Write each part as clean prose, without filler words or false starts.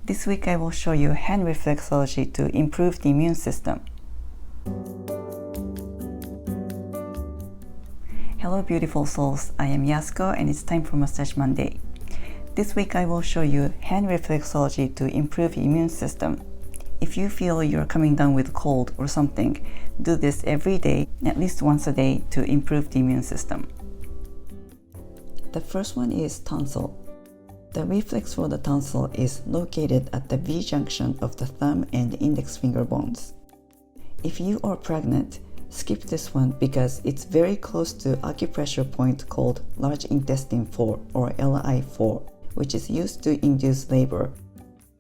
This week I will show you hand reflexology to improve the immune system. Hello beautiful souls, I am Yasuko and it's time for Massage Monday. This week I will show you hand reflexology to improve immune system. If you feel you're coming down with a cold or something, do this every day, at least once a day, to improve the immune system. The first one is tonsil. The reflex for the tonsil is located at the V junction of the thumb and index finger bones. If you are pregnant, skip this one because it's very close to acupressure point called large intestine 4 or LI4, which is used to induce labor.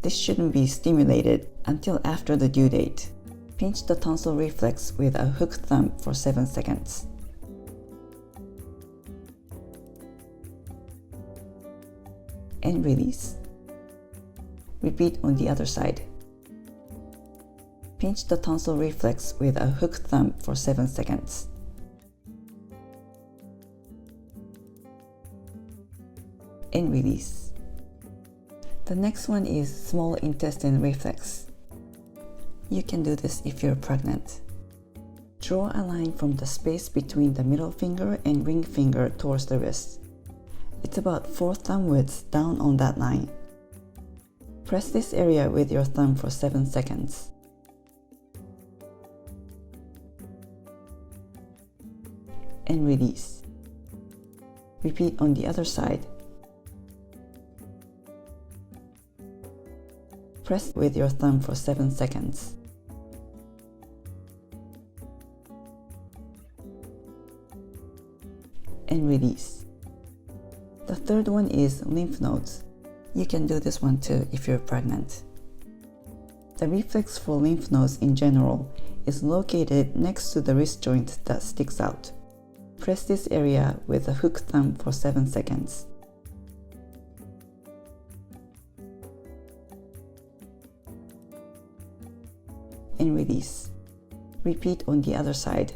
This shouldn't be stimulated until after the due date. Pinch the tonsil reflex with a hooked thumb for 7 seconds. And release. Repeat on the other side. Pinch the tonsil reflex with a hooked thumb for 7 seconds. And release. The next one is small intestine reflex. You can do this if you're pregnant. Draw a line from the space between the middle finger and ring finger towards the wrist. It's about 4 thumb widths down on that line. Press this area with your thumb for 7 seconds. And release. Repeat on the other side. Press with your thumb for 7 seconds. And release. The third one is lymph nodes. You can do this one too if you're pregnant. The reflex for lymph nodes in general is located next to the wrist joint that sticks out. Press this area with a hooked thumb for 7 seconds. And release. Repeat on the other side.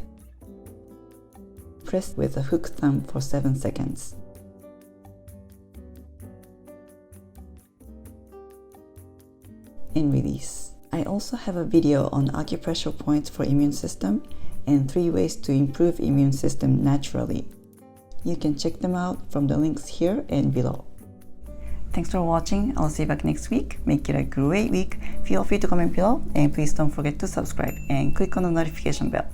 Press with a hooked thumb for 7 seconds. And release. I also have a video on acupressure points for immune system and 3 ways to improve immune system naturally. You can check them out from the links here and below. Thanks for watching. I'll see you back next week. Make it a great week. Feel free to comment below and please don't forget to subscribe and click on the notification bell.